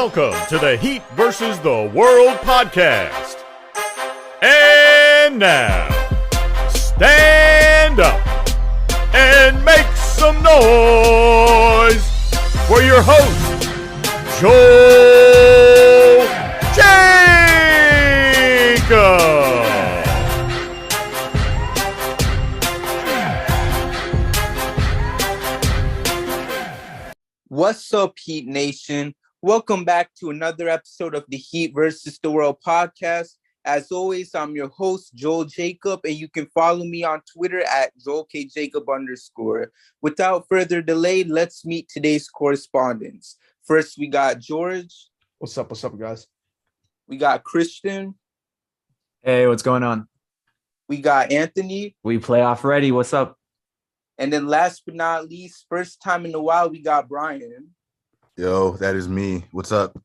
Welcome to the Heat versus the World podcast. And now, stand up and make some noise for your host, Joel Jacob. What's up, Heat Nation? Welcome back to another episode of the Heat versus the World podcast. As always, I'm your host, Joel Jacob, and you can follow me on Twitter at JoelKJacob_. Without further delay, let's meet today's correspondents. First, we got George. What's up, guys? We got Christian. Hey, what's going on? We got Anthony. We playoff ready. What's up? And then last but not least, first time in a while, we got Brian. Yo, that is me. What's up?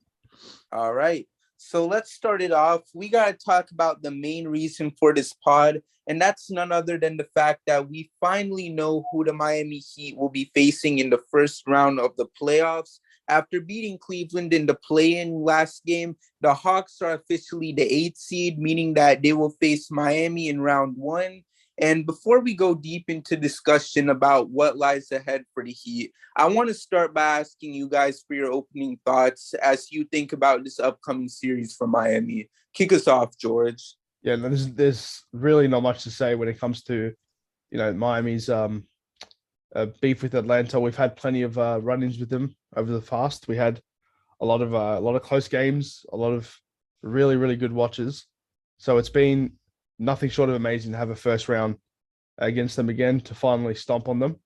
All right. So let's start it off. We got to talk about the main reason for this pod, and that's none other than the fact that we finally know who the Miami Heat will be facing in the first round of the playoffs. After beating Cleveland in the play-in last game, the Hawks are officially the 8th seed, meaning that they will face Miami in round 1. And before we go deep into discussion about what lies ahead for the Heat, I want to start by asking you guys for your opening thoughts as you think about this upcoming series for Miami. Kick us off, George. Yeah, there's really not much to say when it comes to, Miami's beef with Atlanta. We've had plenty of run-ins with them over the past. We had a lot of close games, a lot of really, really good watches. So it's been nothing short of amazing to have a first round against them again, to finally stomp on them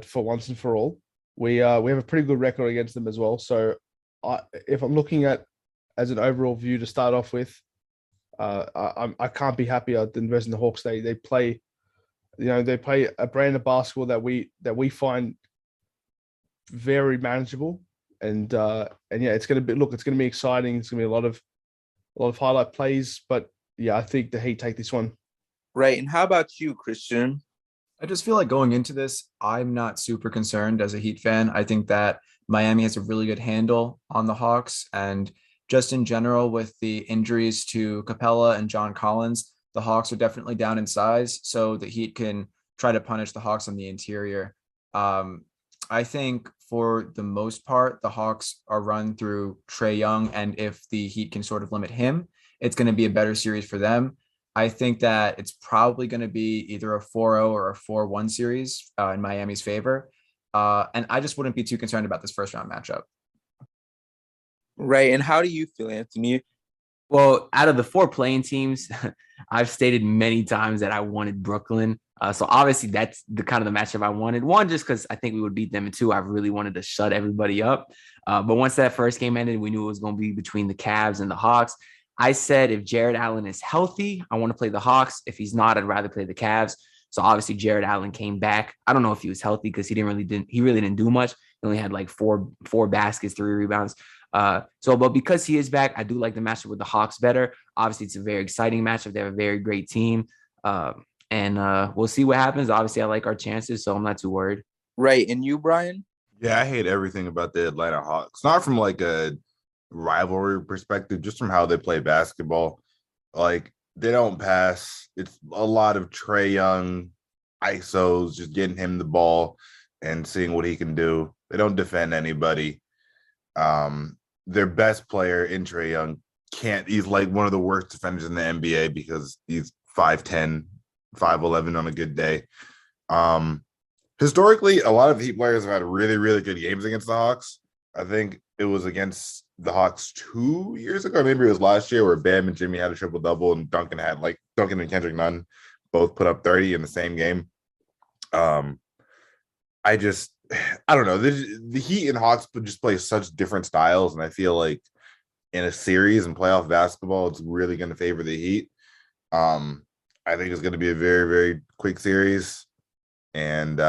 for once and for all. We have a pretty good record against them as well. So if I'm looking at as an overall view to start off with, I can't be happier than versus the Hawks. They play, they play a brand of basketball that we find very manageable, and yeah, it's going to be exciting. It's going to be a lot of highlight plays, but yeah, I think the Heat take this one. Right. And how about you, Christian? I just feel like going into this, I'm not super concerned as a Heat fan. I think that Miami has a really good handle on the Hawks, and just in general with the injuries to Capella and John Collins, the Hawks are definitely down in size, so the Heat can try to punish the Hawks on the interior. I think for the most part, the Hawks are run through Trae Young, and if the Heat can sort of limit him, it's going to be a better series for them. I think that it's probably going to be either a 4-0 or a 4-1 series in Miami's favor. And I just wouldn't be too concerned about this first round matchup. Right. And how do you feel, Anthony? Well, out of the 4 playing teams, I've stated many times that I wanted Brooklyn. So obviously that's the kind of the matchup I wanted. 1, just because I think we would beat them, and 2, I really wanted to shut everybody up. But once that first game ended, we knew it was going to be between the Cavs and the Hawks. I said, if Jared Allen is healthy, I want to play the Hawks. If he's not, I'd rather play the Cavs. So obviously Jared Allen came back. I don't know if he was healthy because he really didn't do much. He only had like four baskets, 3 rebounds. But because he is back, I do like the matchup with the Hawks better. Obviously, it's a very exciting matchup. They have a very great team. And we'll see what happens. Obviously, I like our chances, so I'm not too worried. Right. And you, Brian? Yeah, I hate everything about the Atlanta Hawks. Not from like a rivalry perspective, just from how they play basketball. Like, they don't pass. It's a lot of Trae Young ISOs, just getting him the ball and seeing what he can do. They don't defend anybody. Their best player in Trae Young he's like one of the worst defenders in the NBA because he's 5'10", 5'11" on a good day. Historically, a lot of Heat players have had really, really good games against the Hawks. I think it was against the Hawks 2 years ago, maybe it was last year, where Bam and Jimmy had a triple-double and Duncan and Kendrick Nunn both put up 30 in the same game. I don't know. The Heat and Hawks just play such different styles, and I feel like in a series in playoff basketball, it's really going to favor the Heat. I think it's going to be a very, very quick series. And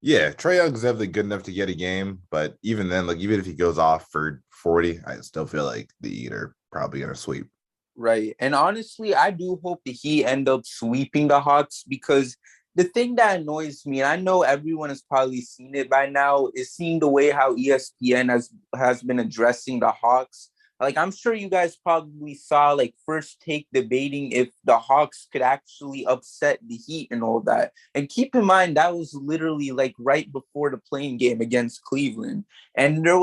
yeah, Trae Young's definitely good enough to get a game, but even then, like, even if he goes off for 40, I still feel like the Heat are probably going to sweep. Right. And honestly, I do hope the Heat end up sweeping the Hawks because the thing that annoys me, and I know everyone has probably seen it by now, is seeing the way how ESPN has been addressing the Hawks. Like, I'm sure you guys probably saw like First Take debating if the Hawks could actually upset the Heat and all that. And keep in mind that was literally like right before the playing game against Cleveland. And it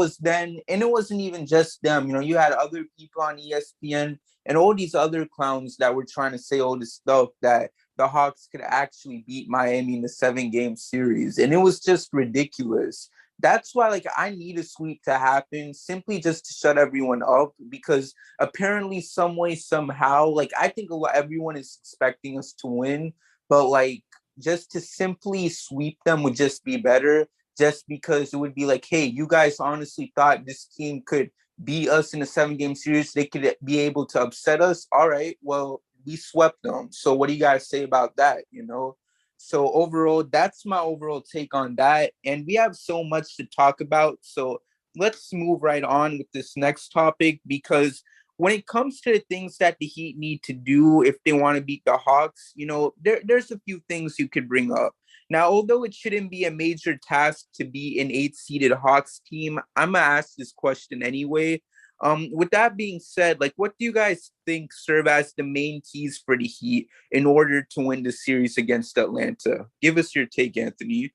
wasn't even just them. You know, you had other people on ESPN and all these other clowns that were trying to say all this stuff that the Hawks could actually beat Miami in the 7-game series. And it was just ridiculous. That's why, like, I need a sweep to happen simply just to shut everyone up, because apparently, some way, somehow, like, I think everyone is expecting us to win, but like, just to simply sweep them would just be better, just because it would be like, hey, you guys honestly thought this team could beat us in a 7-game series, they could be able to upset us. All right, well, we swept them. So what do you guys say about that? You know? So overall, that's my overall take on that. And we have so much to talk about. So let's move right on with this next topic, because when it comes to the things that the Heat need to do if they want to beat the Hawks, you know, there's a few things you could bring up. Now, although it shouldn't be a major task to be an 8-seeded Hawks team, I'm gonna ask this question anyway. With that being said, like, what do you guys think serve as the main keys for the Heat in order to win the series against Atlanta? Give us your take, Anthony.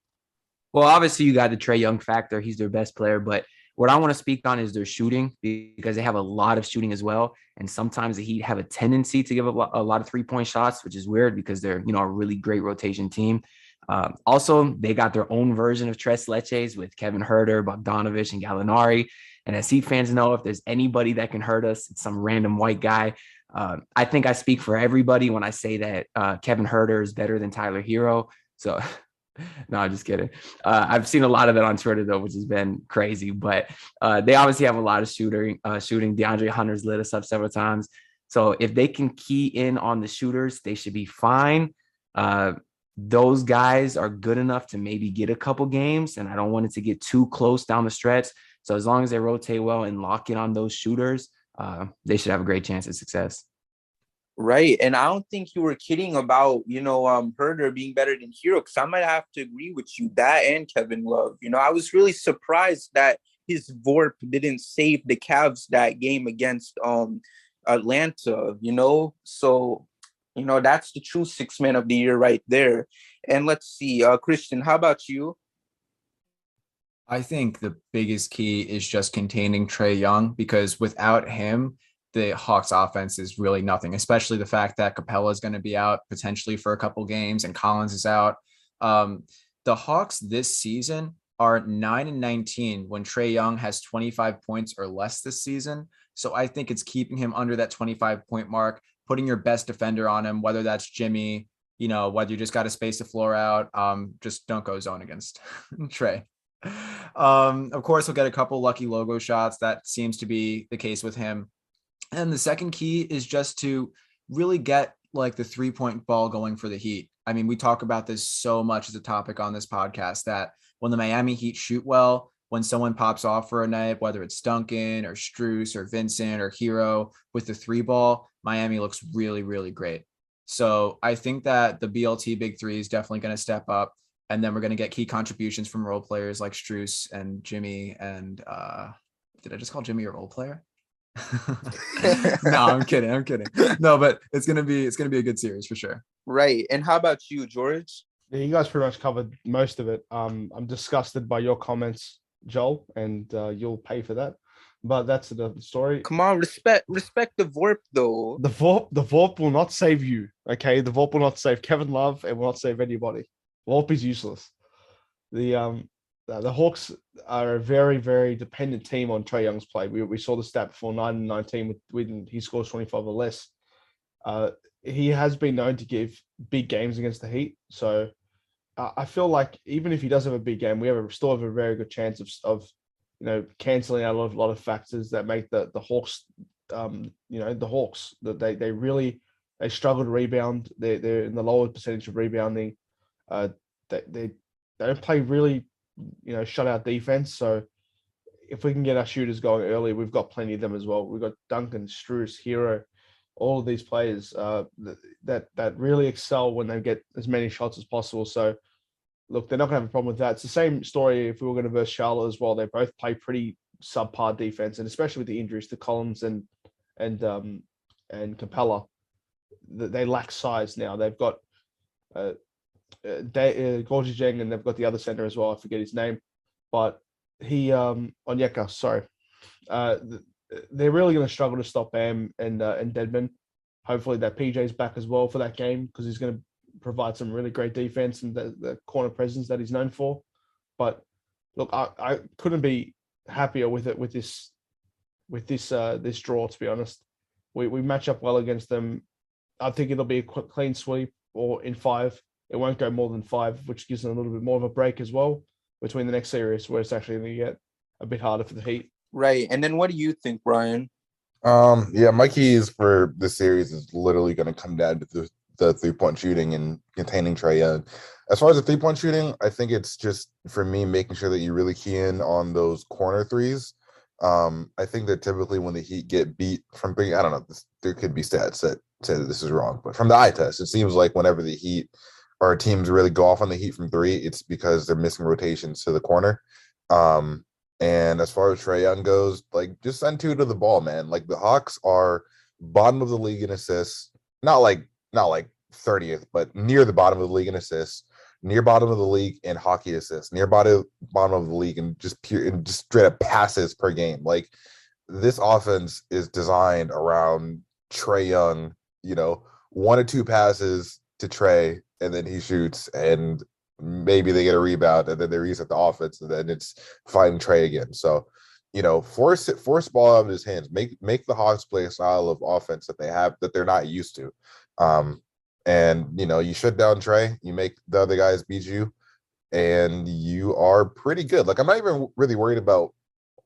Well, obviously you got the Trae Young factor. He's their best player, but what I want to speak on is their shooting, because they have a lot of shooting as well. And sometimes the Heat have a tendency to give up a lot of 3-point shots, which is weird because they're, you know, a really great rotation team. Also, they got their own version of Tres Leches with Kevin Huerter, Bogdanovich, and Gallinari. And as Heat fans know, if there's anybody that can hurt us, it's some random white guy. I think I speak for everybody when I say that Kevin Huerter is better than Tyler Hero. So, no, I'm just kidding. I've seen a lot of it on Twitter, though, which has been crazy. But they obviously have a lot of shooting. DeAndre Hunter's lit us up several times. So if they can key in on the shooters, they should be fine. Those guys are good enough to maybe get a couple games, and I don't want it to get too close down the stretch. So as long as they rotate well and lock in on those shooters, they should have a great chance at success. Right. And I don't think you were kidding about, you know, Herder being better than Hero, because I might have to agree with you, that and Kevin Love. You know, I was really surprised that his VORP didn't save the Cavs that game against Atlanta, you know. So, you know, that's the true 6-man of the year right there. And let's see, Christian, how about you? I think the biggest key is just containing Trae Young, because without him, the Hawks offense is really nothing, especially the fact that Capella is going to be out potentially for a couple games and Collins is out. The Hawks this season are 9-19 when Trae Young has 25 points or less this season. So I think it's keeping him under that 25-point mark, putting your best defender on him, whether that's Jimmy, you know, whether you just got to space the floor out, just don't go zone against Trae. Of course, he'll get a couple lucky logo shots. That seems to be the case with him. And the second key is just to really get like the 3-point ball going for the Heat. I mean, we talk about this so much as a topic on this podcast, that when the Miami Heat shoot well, when someone pops off for a night, whether it's Duncan or Strus or Vincent or Hero with the 3-ball, Miami looks really, really great. So I think that the BLT big three is definitely going to step up. And then we're going to get key contributions from role players like Strus and Jimmy. And did I just call Jimmy a role player? No, I'm kidding. No, but it's gonna be a good series for sure. Right. And how about you, George? Yeah, you guys pretty much covered most of it. I'm disgusted by your comments, Joel, and you'll pay for that. But that's the story. Come on, respect the VORP though. The VORP will not save you. Okay, the VORP will not save Kevin Love. It will not save anybody. VORP is useless. The Hawks are a very, very dependent team on Trae Young's play. We saw the stat before, 9-19 when he scores 25 or less. He has been known to give big games against the Heat. So I feel like even if he does have a big game, we still have a very good chance of you know, canceling out a lot of factors that make the Hawks, you know, the Hawks, that they struggle to rebound. They're in the lower percentage of rebounding. They don't play really, you know, shutout defense. So if we can get our shooters going early, we've got plenty of them as well. We've got Duncan, Strus, Hero. all of these players that really excel when they get as many shots as possible. So, look, they're not going to have a problem with that. It's the same story if we were going to verse Charlotte as well. They both play pretty subpar defense, and especially with the injuries to Collins and Capella, they lack size now. They've got Gorgie Jeng, and they've got the other center as well. I forget his name, but he Onyeka. Sorry, they're really going to struggle to stop Bam and Deadman. Hopefully that PJ's back as well for that game because he's going to provide some really great defense and the corner presence that he's known for. But look, I couldn't be happier with it with this draw. To be honest, we match up well against them. I think it'll be a clean sweep or in 5. It won't go more than 5, which gives them a little bit more of a break as well between the next series where it's actually going to get a bit harder for the Heat. Right. And then what do you think, Brian? Yeah, my keys for this series is literally going to come down to the 3-point shooting and containing Trae Young. As far as the 3-point shooting, I think it's just for me making sure that you really key in on those corner threes. I think that typically when the Heat get beat from 3, I don't know, there could be stats that say that this is wrong, but from the eye test, it seems like whenever the Heat or teams really go off on the Heat from 3, it's because they're missing rotations to the corner. And as far as Trae Young goes, like just send 2 to the ball, man. Like the Hawks are bottom of the league in assists, not like 30th, but near the bottom of the league in assists, near bottom of the league in hockey assists, near bottom of the league and just straight up passes per game. Like this offense is designed around Trae Young, 1 or 2 passes to Trae, and then he shoots, and maybe they get a rebound, and then they reset the offense, and then it's finding Trae again. So, force ball out of his hands. Make the Hawks play a style of offense that they have that they're not used to. And you shut down Trae, you make the other guys beat you, and you are pretty good. Like I'm not even really worried about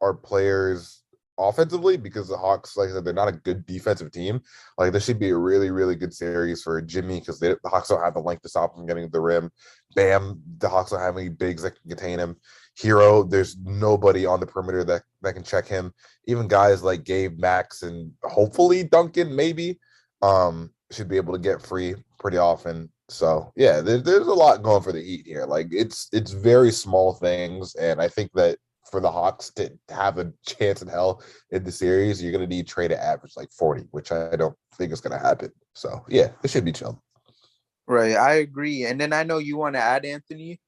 our players offensively because the Hawks, like I said, they're not a good defensive team. Like this should be a really, really good series for Jimmy because the Hawks don't have the length to stop him getting to the rim. Bam, the Hawks don't have any bigs that can contain him. Hero, there's nobody on the perimeter that can check him. Even guys like Gabe, Max, and hopefully Duncan maybe should be able to get free pretty often. So yeah, there's a lot going for the Heat here. Like it's very small things, and I think that for the Hawks to have a chance in hell in the series, you're going to need Trae to average like 40, which I don't think is going to happen. So yeah, it should be chill. Right, I agree. And then I know you want to add, Anthony.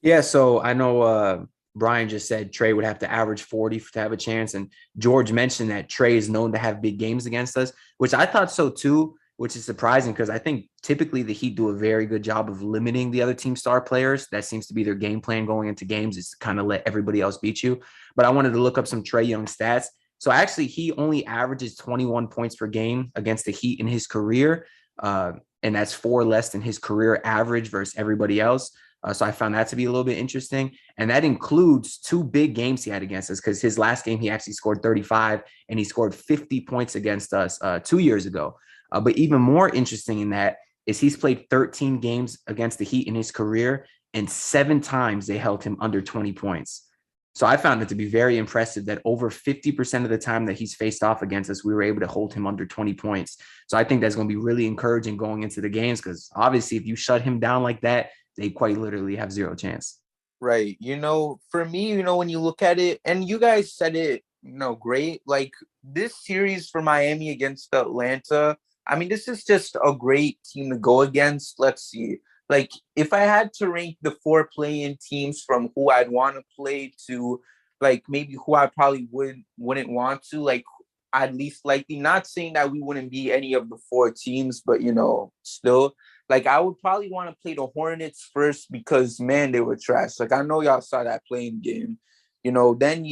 Yeah, so I know Brian just said Trae would have to average 40 to have a chance, and George mentioned that Trae is known to have big games against us, which I thought so too, which is surprising because I think typically the Heat do a very good job of limiting the other team star players. That seems to be their game plan going into games, is to kind of let everybody else beat you. But I wanted to look up some Trae Young stats. So actually, he only averages 21 points per game against the Heat in his career, and that's 4 less than his career average versus everybody else. So I found that to be a little bit interesting. And that includes 2 big games he had against us because his last game, he actually scored 35 and he scored 50 points against us 2 years ago. But even more interesting in that is he's played 13 games against the Heat in his career, and 7 times they held him under 20 points. So I found it to be very impressive that over 50% of the time that he's faced off against us, we were able to hold him under 20 points. So I think that's going to be really encouraging going into the games because obviously if you shut him down like that, they quite literally have 0 chance. Right. For me, when you look at it, and you guys said it, great. Like this series for Miami against Atlanta, I mean, this is just a great team to go against. Let's see. Like, if I had to rank the 4 play-in teams from who I'd want to play to, like, maybe who I probably wouldn't want to, like, I'd least likely, not saying that we wouldn't be any of the 4 teams, but, still, like, I would probably want to play the Hornets first because, man, they were trash. Like, I know y'all saw that playing game. Then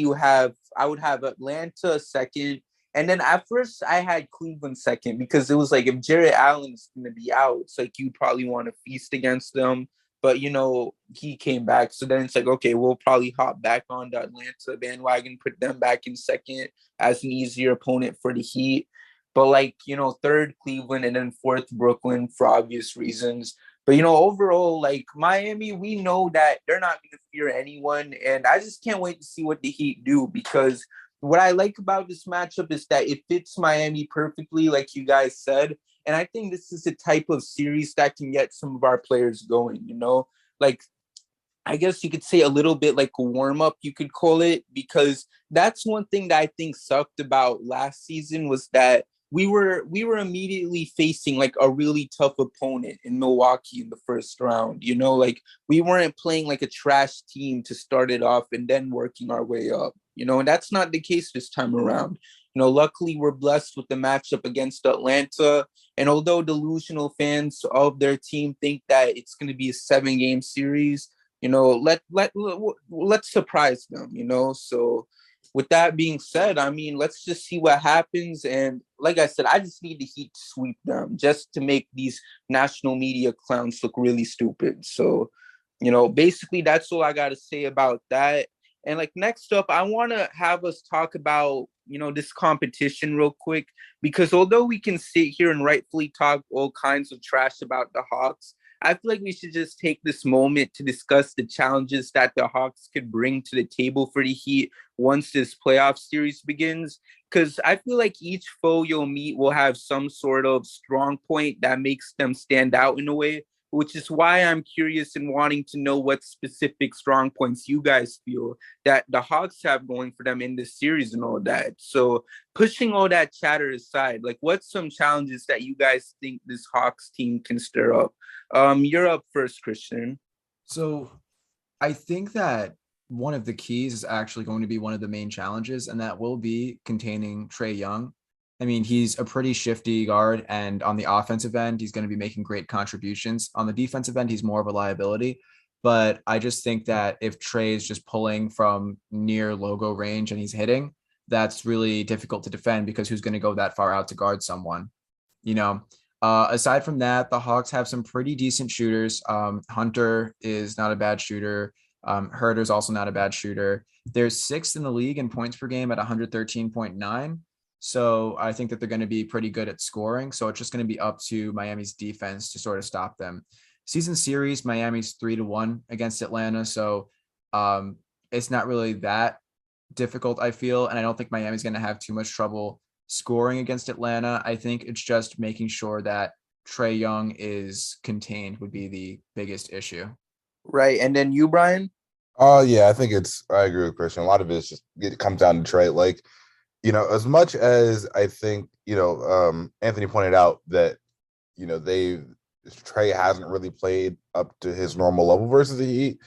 I would have Atlanta second. And then at first I had Cleveland second because it was like if Jared Allen is going to be out, it's like you probably want to feast against them. But, he came back. So then it's like, okay, we'll probably hop back on the Atlanta bandwagon, put them back in second as an easier opponent for the Heat. But like, third Cleveland and then fourth Brooklyn for obvious reasons. But, overall, like Miami, we know that they're not going to fear anyone. And I just can't wait to see what the Heat do because what I like about this matchup is that it fits Miami perfectly, like you guys said. And I think this is the type of series that can get some of our players going, like I guess you could say a little bit like a warm up, you could call it, because that's one thing that I think sucked about last season was that we were immediately facing like a really tough opponent in Milwaukee in the first round. Like we weren't playing like a trash team to start it off and then working our way up. And that's not the case this time around. Luckily we're blessed with the matchup against Atlanta. And although delusional fans of their team think that it's going to be a 7-game series, let's surprise them. So with that being said, I mean, let's just see what happens. And like I said, I just need the Heat to sweep them just to make these national media clowns look really stupid. So, basically that's all I got to say about that. And like next up, I want to have us talk about, this competition real quick, because although we can sit here and rightfully talk all kinds of trash about the Hawks, I feel like we should just take this moment to discuss the challenges that the Hawks could bring to the table for the Heat once this playoff series begins. Because I feel like each foe you'll meet will have some sort of strong point that makes them stand out in a way, which is why I'm curious and wanting to know what specific strong points you guys feel that the Hawks have going for them in this series and all that. So pushing all that chatter aside, like what's some challenges that you guys think this Hawks team can stir up? You're up first, Christian. So I think that one of the keys is actually going to be one of the main challenges, and that will be containing Trae Young. I mean, he's a pretty shifty guard, and on the offensive end, he's going to be making great contributions. On the defensive end, he's more of a liability. But I just think that if Trae is just pulling from near logo range and he's hitting, that's really difficult to defend because who's going to go that far out to guard someone? Aside from that, the Hawks have some pretty decent shooters. Hunter is not a bad shooter. Herter's also not a bad shooter. They're sixth in the league in points per game at 113.9. So I think that they're going to be pretty good at scoring. So it's just going to be up to Miami's defense to sort of stop them. Season series, Miami's 3-1 against Atlanta. So it's not really that difficult, I feel. And I don't think Miami's going to have too much trouble scoring against Atlanta. I think it's just making sure that Trae Young is contained would be the biggest issue. Right. And then you, Brian? Yeah, I agree with Christian. A lot of it comes down to Trae. Like, as much as I think, Anthony pointed out that, Trae hasn't really played up to his normal level versus the Heat.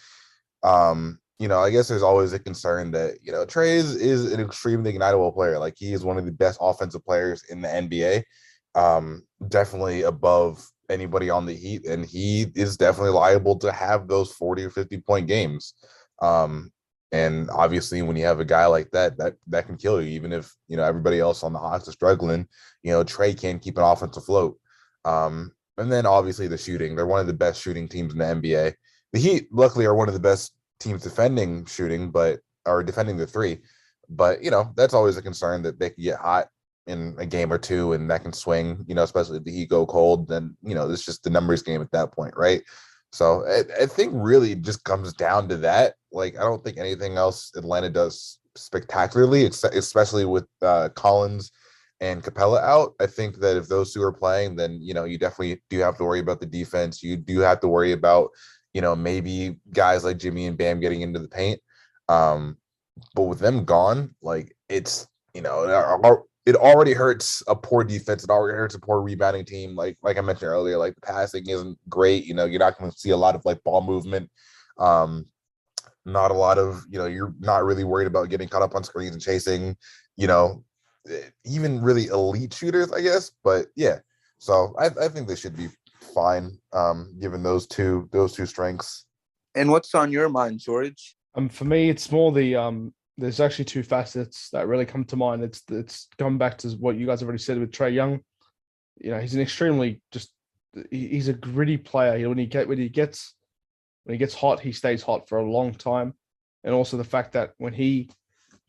I guess there's always a concern that, Trae is an extremely ignitable player. Like he is one of the best offensive players in the NBA. Definitely above anybody on the Heat, and he is definitely liable to have those 40 or 50 point games. And obviously when you have a guy like that can kill you, even if, everybody else on the Hawks is struggling, Trae can keep an offense afloat. And then obviously the shooting, they're one of the best shooting teams in the NBA. The Heat luckily are one of the best teams defending shooting, or defending the three. But, that's always a concern that they can get hot in a game or two and that can swing, especially if the Heat go cold, then, it's just the numbers game at that point, right? So I think really it just comes down to that. Like, I don't think anything else Atlanta does spectacularly, especially with Collins and Capella out. I think that if those two are playing, then, you definitely do have to worry about the defense. You do have to worry about, maybe guys like Jimmy and Bam getting into the paint. But with them gone, like it's, it already hurts a poor defense. It already hurts a poor rebounding team. Like I mentioned earlier, like the passing isn't great. You're not going to see a lot of like ball movement. Not a lot of, you're not really worried about getting caught up on screens and chasing, even really elite shooters, I guess. But yeah, so I think they should be fine, given those two strengths. And what's on your mind, George? For me, it's more the there's actually two facets that really come to mind. It's going back to what you guys have already said with Trae Young. He's an extremely he's a gritty player. When he gets hot, he stays hot for a long time. And also the fact that when he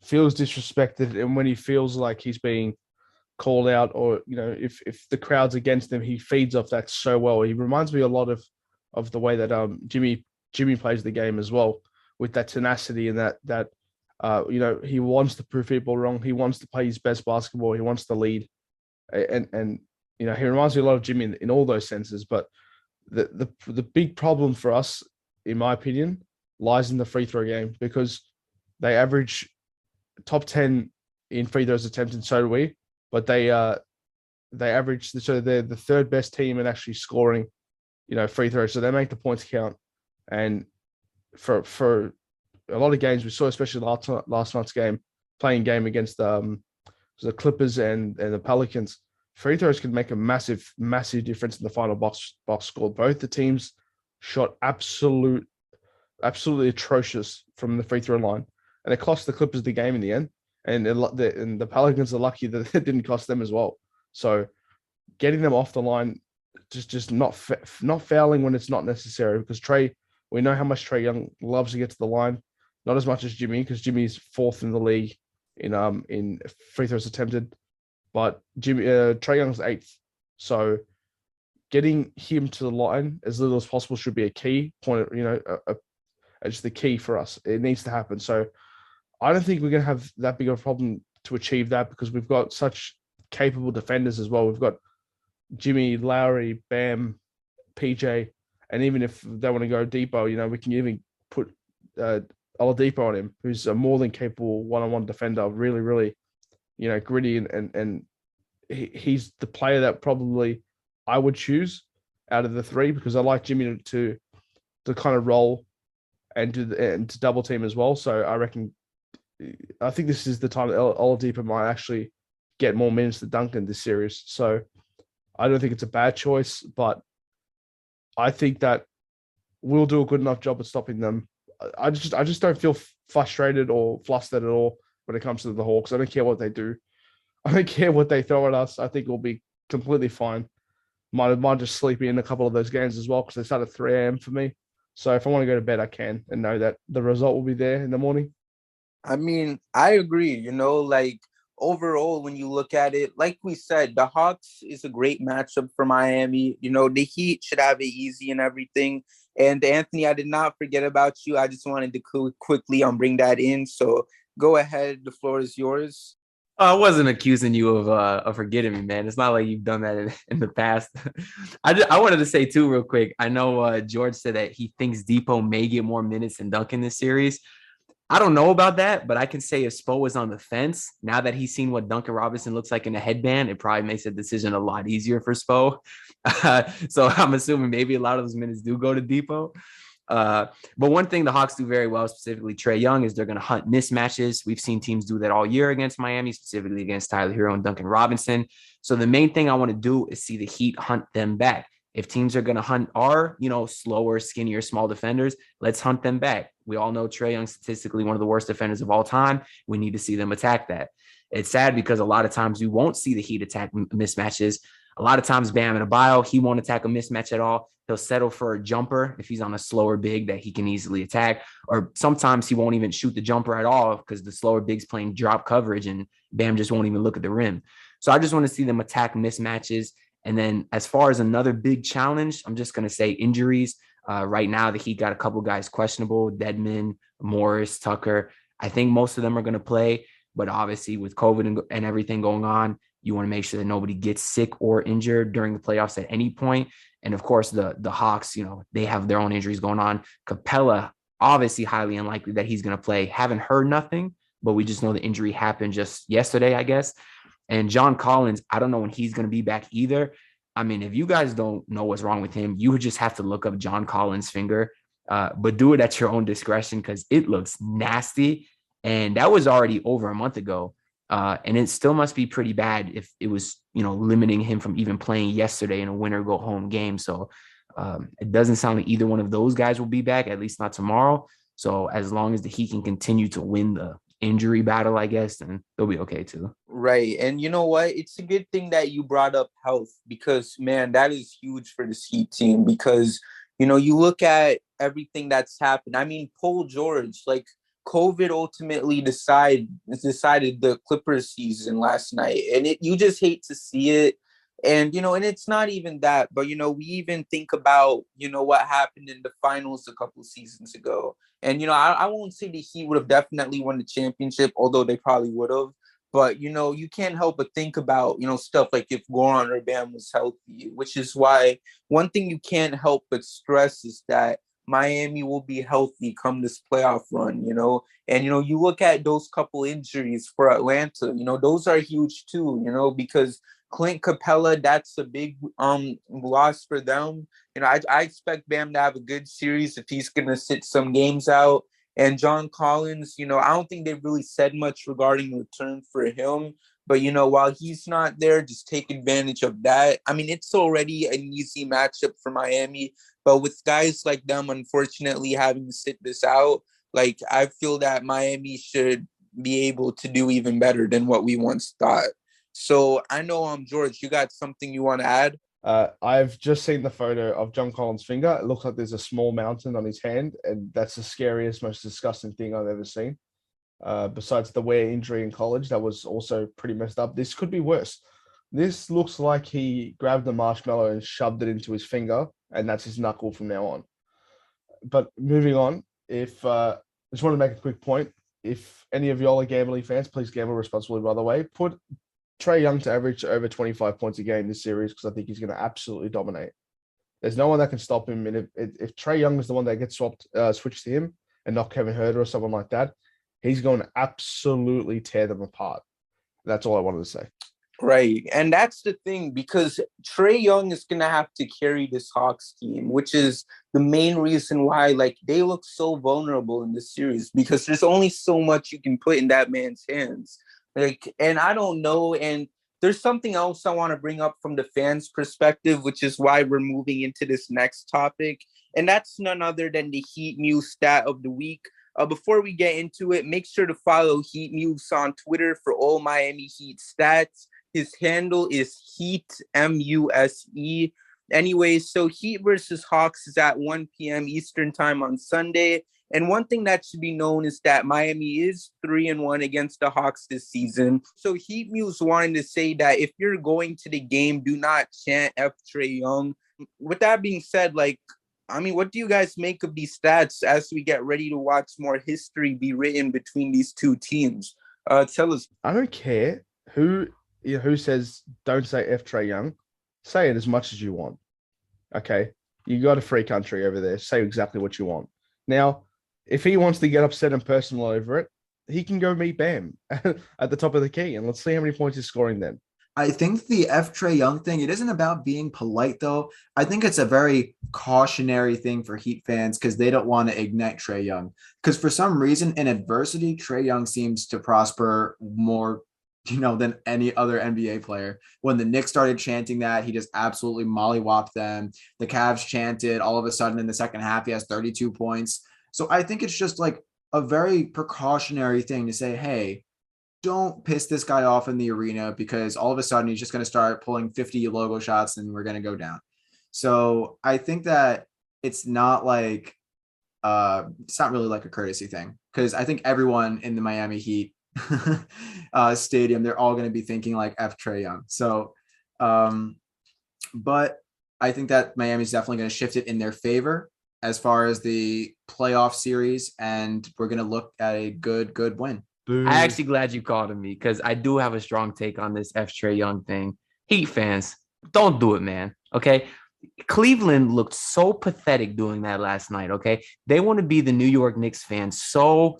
feels disrespected and when he feels like he's being called out, or if the crowd's against him, he feeds off that so well. He reminds me a lot of the way that Jimmy plays the game as well, with that tenacity and that He wants to prove people wrong. He wants to play his best basketball. He wants to lead, and he reminds me a lot of Jimmy in all those senses. But the big problem for us, in my opinion, lies in the free throw game, because they average top 10 in free throws attempted. So do we, but they average, so they're the third best team in actually scoring, free throws. So they make the points count, and for a lot of games we saw, especially last night's playing game against the Clippers and the Pelicans, free throws can make a massive difference in the final box score. Both the teams shot absolutely atrocious from the free throw line, and it cost the Clippers the game in the end. And the Pelicans are lucky that it didn't cost them as well. So getting them off the line, just not fouling when it's not necessary, because we know how much Trae Young loves to get to the line. Not as much as Jimmy, because Jimmy's fourth in the league in free throws attempted, but Trae Young's eighth. So getting him to the line as little as possible should be a key point. Just the key for us. It needs to happen. So I don't think we're going to have that big of a problem to achieve that, because we've got such capable defenders as well. We've got Jimmy, Lowry, Bam, PJ, and even if they want to go Depot, we can even put Oladipo on him, who's a more than capable one-on-one defender, really, really, gritty, and he's the player that probably I would choose out of the three, because I like Jimmy to kind of roll and to double team as well. So I think this is the time that Oladipo might actually get more minutes than Duncan this series. So I don't think it's a bad choice, but I think that we'll do a good enough job at stopping them. I just don't feel frustrated or flustered at all when it comes to the Hawks. I don't care what they do. I don't care what they throw at us. I think we'll be completely fine. Might just sleep in a couple of those games as well, because they start at 3 a.m. for me. So if I want to go to bed, I can, and know that the result will be there in the morning. I mean, I agree. Overall, when you look at it, like we said, the Hawks is a great matchup for Miami. The Heat should have it easy and everything. And Anthony, I did not forget about you. I just wanted to quickly bring that in. So go ahead. The floor is yours. I wasn't accusing you of forgetting me, man. It's not like you've done that in the past. I wanted to say too, real quick. I know George said that he thinks Depot may get more minutes than Duncan this series. I don't know about that, but I can say if Spo was on the fence, now that he's seen what Duncan Robinson looks like in a headband, it probably makes the decision a lot easier for Spo. So I'm assuming maybe a lot of those minutes do go to Depot. But one thing the Hawks do very well, specifically Trae Young, is they're going to hunt mismatches. We've seen teams do that all year against Miami, specifically against Tyler Hero and Duncan Robinson. So the main thing I want to do is see the Heat hunt them back. If teams are going to hunt our, slower, skinnier, small defenders, let's hunt them back. We all know Trae Young, statistically one of the worst defenders of all time. We need to see them attack that. It's sad because a lot of times we won't see the Heat attack mismatches. A lot of times Bam Adebayo, he won't attack a mismatch at all. He'll settle for a jumper if he's on a slower big that he can easily attack. Or sometimes he won't even shoot the jumper at all because the slower big's playing drop coverage and Bam just won't even look at the rim. So I just want to see them attack mismatches. And then as far as another big challenge, I'm just going to say injuries. Right now, the Heat got a couple guys questionable, Dedmon, Morris, Tucker. I think most of them are going to play. But obviously with COVID and everything going on, you want to make sure that nobody gets sick or injured during the playoffs at any point. And of course, the Hawks, they have their own injuries going on. Capella, obviously highly unlikely that he's going to play. Haven't heard nothing, but we just know the injury happened just yesterday, I guess. And John Collins, I don't know when he's going to be back either. I mean, if you guys don't know what's wrong with him, you would just have to look up John Collins' finger, but do it at your own discretion because it looks nasty. And that was already over a month ago. And it still must be pretty bad if it was, limiting him from even playing yesterday in a winner go home game. So it doesn't sound like either one of those guys will be back, at least not tomorrow. So as long as the Heat can continue to win the injury battle, I guess, then they'll be okay too. Right. And you know what? It's a good thing that you brought up health because, man, that is huge for this Heat team because, you look at everything that's happened. I mean, Paul George, COVID ultimately decided the Clippers season last night. And you just hate to see it. And, and it's not even that, but, we even think about, what happened in the finals a couple seasons ago. And, I won't say the Heat would have definitely won the championship, although they probably would have. But, you can't help but think about, stuff like if Goran or Bam was healthy, which is why one thing you can't help but stress is that Miami will be healthy come this playoff run, and, you look at those couple injuries for Atlanta, those are huge too, because Clint Capella, that's a big loss for them. I expect Bam to have a good series if he's going to sit some games out. And John Collins, I don't think they've really said much regarding return for him. But, while he's not there, just take advantage of that. I mean, it's already an easy matchup for Miami. But with guys like them, unfortunately, having to sit this out, like, I feel that Miami should be able to do even better than what we once thought. So I know, George, you got something you want to add? I've just seen the photo of John Collins' finger. It looks like there's a small mountain on his hand, and that's the scariest, most disgusting thing I've ever seen. Besides the wear injury in college, that was also pretty messed up. This could be worse. This looks like he grabbed a marshmallow and shoved it into his finger, and that's his knuckle from now on. But moving on, I just want to make a quick point. If any of y'all are gambling fans, please gamble responsibly, by the way. Put Trae Young to average over 25 points a game this series because I think he's going to absolutely dominate. There's no one that can stop him. And if Trae Young is the one that gets switched to him and not Kevin Huerter or someone like that, he's going to absolutely tear them apart. That's all I wanted to say. Right. And that's the thing, because Trae Young is going to have to carry this Hawks team, which is the main reason why, like, they look so vulnerable in this series, because there's only so much you can put in that man's hands. Like, and I don't know. And there's something else I want to bring up from the fans' perspective, which is why we're moving into this next topic. And that's none other than the HeatMuse Stat of the week. Before we get into it, make sure to follow HeatMuse on Twitter for all Miami Heat stats. His handle is Heat, MUSE. Anyway, so Heat versus Hawks is at 1 p.m. Eastern time on Sunday. And one thing that should be known is that Miami is 3-1 against the Hawks this season. So HeatMuse wanted to say that if you're going to the game, do not chant F Trae Young. With that being said, like, I mean, what do you guys make of these stats as we get ready to watch more history be written between these two teams? Tell us. I don't care who says don't say F Trae Young. Say it as much as you want. Okay? You got a free country over there. Say exactly what you want. Now, if he wants to get upset and personal over it, he can go meet Bam at the top of the key, and let's see how many points he's scoring then. I think the F Trae Young thing, it isn't about being polite, though. I think it's a very cautionary thing for Heat fans because they don't want to ignite Trae Young. Because for some reason, in adversity, Trae Young seems to prosper more, than any other NBA player. When the Knicks started chanting that, he just absolutely mollywopped them. The Cavs chanted. All of a sudden, in the second half, he has 32 points. So I think it's just like a very precautionary thing to say, hey, don't piss this guy off in the arena because all of a sudden he's just going to start pulling 50 logo shots and we're going to go down. So I think that it's not like it's not really like a courtesy thing, because I think everyone in the Miami Heat stadium, they're all going to be thinking like F Trae Young. So, but I think that Miami's definitely going to shift it in their favor as far as the playoff series, and we're going to look at a good win. I'm actually glad you called on me because I do have a strong take on this F Trae Young thing. Heat fans, don't do it, man. Okay. Cleveland looked so pathetic doing that last night. Okay. They want to be the New York Knicks fans so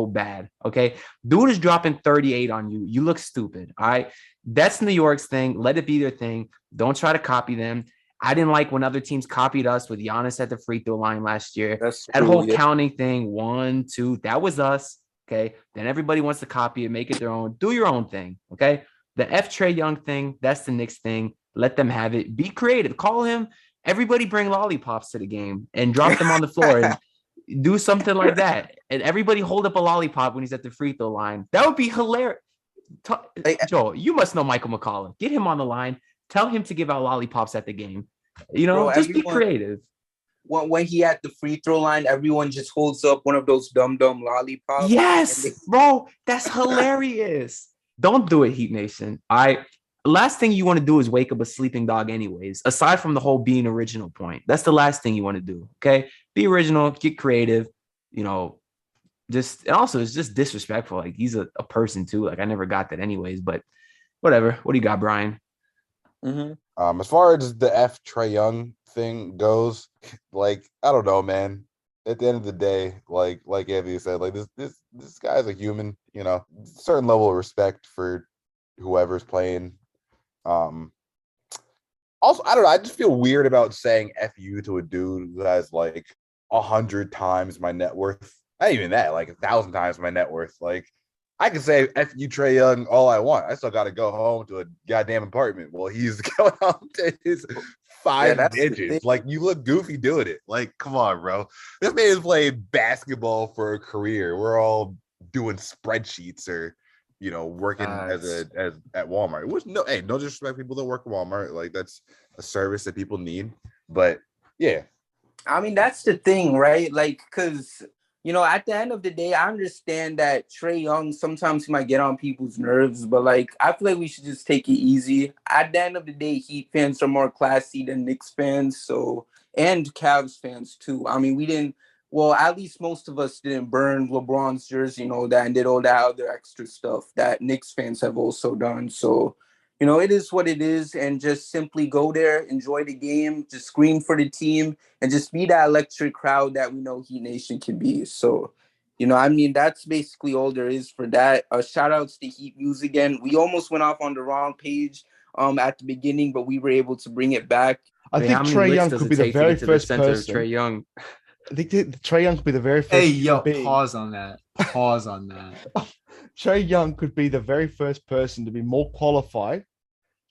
bad. Okay. Dude is dropping 38 on you. You look stupid. All right. That's New York's thing. Let it be their thing. Don't try to copy them. I didn't like when other teams copied us with Giannis at the free throw line last year. That whole counting thing, 1, 2, that was us. Okay. Then everybody wants to copy it, make it their own. Do your own thing. Okay. The F Trae Young thing, that's the Knicks thing. Let them have it. Be creative. Call him. Everybody bring lollipops to the game and drop them on the floor and do something like that. And everybody hold up a lollipop when he's at the free throw line. That would be hilarious. Joel, you must know Michael McCollum. Get him on the line. Tell him to give out lollipops at the game. Just be creative. When he at the free throw line, everyone just holds up one of those dumb lollipops. Yes, bro, that's hilarious. Don't do it, Heat Nation. I last thing you want to do is wake up a sleeping dog anyways, aside from the whole being original point. That's the last thing you want to do. Okay. Be original, get creative, you know, just, and also it's just disrespectful. Like he's a person too. Like I never got that anyways, but whatever. What do you got, Brian? As far as the Trae Young thing goes, like, I don't know, man. At the end of the day, like Anthony said, like this guy's a human, you know, certain level of respect for whoever's playing. Also, I don't know. I just feel weird about saying "f you" to a dude who has like 100 times my net worth. Not even that, like 1,000 times my net worth. Like, I can say "f you" Trae Young all I want. I still got to go home to a goddamn apartment while he's going home to his five digits. Like, you look goofy doing it. Like, come on, bro. This man is playing basketball for a career. We're all doing spreadsheets or, you know, working as at Walmart. Which no disrespect people that work at Walmart. Like, that's a service that people need. But yeah. I mean, that's the thing, right? Like, because, you know, at the end of the day, I understand that Trae Young, sometimes he might get on people's nerves, but like, I feel like we should just take it easy. At the end of the day, Heat fans are more classy than Knicks fans, so, and Cavs fans too. I mean, well, at least most of us didn't burn LeBron's jersey, you know, that and did all that other extra stuff that Knicks fans have also done. So, you know, it is what it is, and just simply go there, enjoy the game, just scream for the team, and just be that electric crowd that we know Heat Nation can be. So, you know, I mean, that's basically all there is for that. Shout outs to HeatMuse again. We almost went off on the wrong page at the beginning, but we were able to bring it back. I think Trae Young could be the very first person. Trae Young. I think Trae Young could be the very first. Hey, yo, pause on that. Trae Young could be the very first person to be more qualified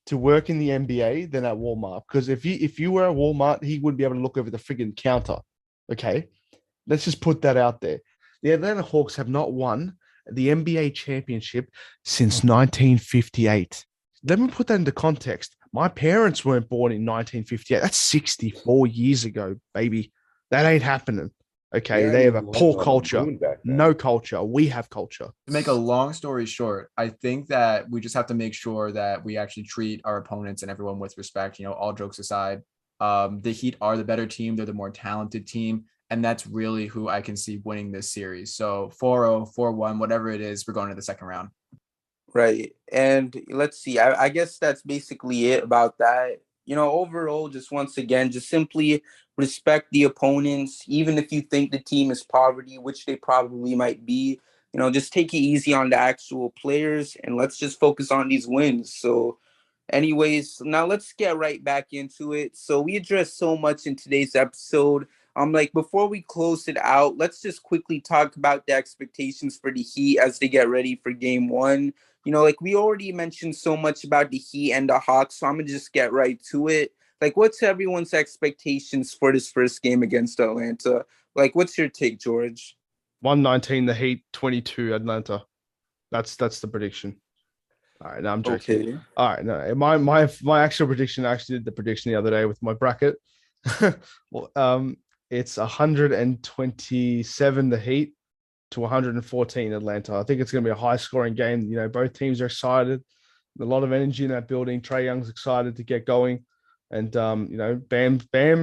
to work in the NBA than at Walmart. Because if you were at Walmart, he wouldn't be able to look over the friggin' counter. Okay? Let's just put that out there. The Atlanta Hawks have not won the NBA championship since 1958. Let me put that into context. My parents weren't born in 1958. That's 64 years ago, baby. That ain't happening. Okay, they have a poor culture. No culture. We have culture. To make a long story short, I think that we just have to make sure that we actually treat our opponents and everyone with respect, you know, all jokes aside. The Heat are the better team. They're the more talented team. And that's really who I can see winning this series. So 4-0, 4-1, whatever it is, we're going to the second round. Right. And let's see. I guess that's basically it about that. You know, overall, just once again, just simply respect the opponents, even if you think the team is poverty, which they probably might be. You know, just take it easy on the actual players and let's just focus on these wins. So, anyways, now let's get right back into it. So we addressed so much in today's episode. Like before we close it out, let's just quickly talk about the expectations for the Heat as they get ready for game one. You know, like we already mentioned so much about the Heat and the Hawks, so I'm gonna just get right to it. Like, what's everyone's expectations for this first game against Atlanta? Like, what's your take, George? 119 the Heat, 22 Atlanta. That's the prediction. All right, now I'm joking. Okay. All right, no, my actual prediction, I actually did the prediction the other day with my bracket. Well, it's 127 the Heat to 114 Atlanta. I think it's going to be a high-scoring game. You know, both teams are excited. A lot of energy in that building. Trae Young's excited to get going. And, you know, Bam,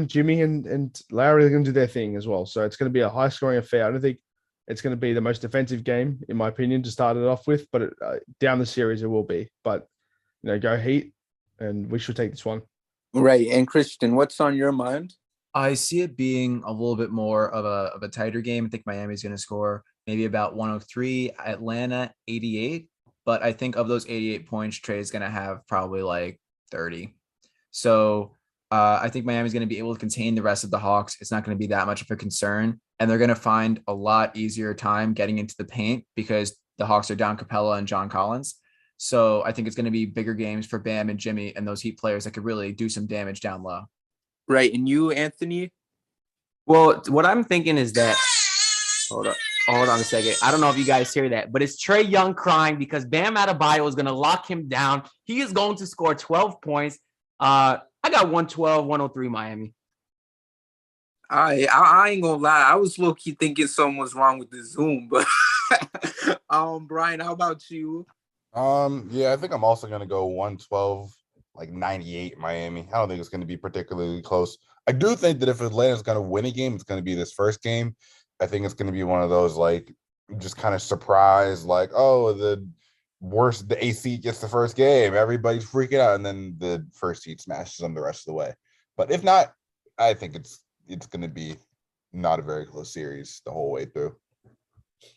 Jimmy, and Larry are going to do their thing as well. So it's going to be a high-scoring affair. I don't think it's going to be the most defensive game, in my opinion, to start it off with. But down the series, it will be. But, you know, go Heat, and we should take this one. Right. And, Christian, what's on your mind? I see it being a little bit more of a tighter game. I think Miami's going to score maybe about 103, Atlanta 88. But I think of those 88 points, Trae is going to have probably like 30. So I think Miami's going to be able to contain the rest of the Hawks. It's not going to be that much of a concern. And they're going to find a lot easier time getting into the paint because the Hawks are down Capella and John Collins. So I think it's going to be bigger games for Bam and Jimmy and those Heat players that could really do some damage down low. Right. And you, Anthony? Well, what I'm thinking is that hold on a second. I don't know if you guys hear that, but it's Trae Young crying because Bam Adebayo is going to lock him down. He is going to score 12 points. I got 112, 103 Miami. I ain't gonna lie. I was low-key thinking something was wrong with the Zoom, but Brian, how about you? Yeah, I think I'm also gonna go 112, like 98 Miami. I don't think it's gonna be particularly close. I do think that if Atlanta's gonna win a game, it's gonna be this first game. I think it's gonna be one of those like just kind of surprise, like, oh, the AC gets the first game, everybody's freaking out, and then the first seed smashes them the rest of the way. But if not, I think it's gonna be not a very close series the whole way through.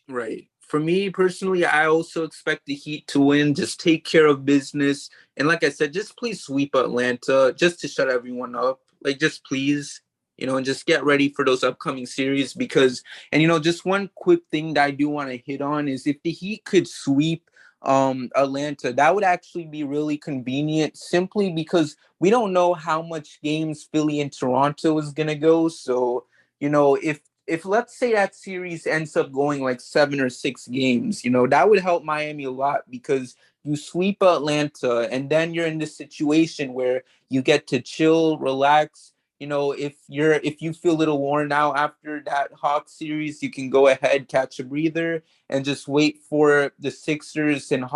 Right. For me personally, I also expect the Heat to win. Just take care of business. And like I said, just please sweep Atlanta just to shut everyone up. Like, just please, and just get ready for those upcoming series because, and, just one quick thing that I do want to hit on is if the Heat could sweep Atlanta, that would actually be really convenient simply because we don't know how much games Philly and Toronto is going to go. So, if let's say that series ends up going like 7 or 6 games, that would help Miami a lot because you sweep Atlanta and then you're in this situation where you get to chill, relax. If you feel a little worn out after that Hawks series, you can go ahead, catch a breather, and just wait for the Sixers and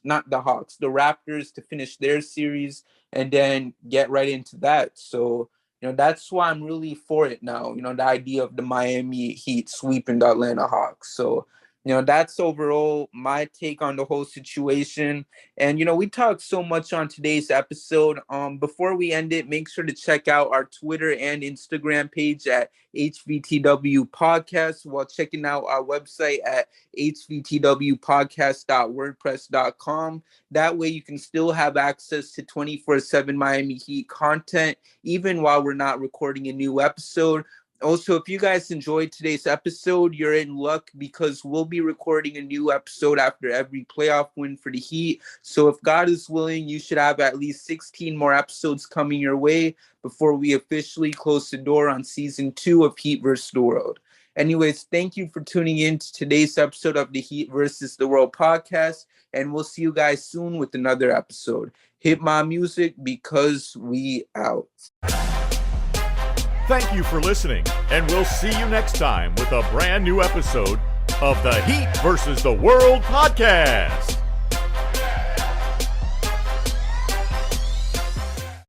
not the Hawks, the Raptors to finish their series and then get right into that. So that's why I'm really for it now. The idea of the Miami Heat sweeping the Atlanta Hawks. So, that's overall my take on the whole situation. And, we talked so much on today's episode. Before we end it, make sure to check out our Twitter and Instagram page at HVTW Podcast while checking out our website at hvtwpodcast.wordpress.com. That way you can still have access to 24/7 Miami Heat content, even while we're not recording a new episode. Also, if you guys enjoyed today's episode, you're in luck because we'll be recording a new episode after every playoff win for the Heat. So if God is willing, you should have at least 16 more episodes coming your way before we officially close the door on season 2 of Heat vs. the World. Anyways, thank you for tuning in to today's episode of the Heat vs. the World podcast, and we'll see you guys soon with another episode. Hit my music because we out. Thank you for listening, and we'll see you next time with a brand new episode of the Heat vs. the World podcast.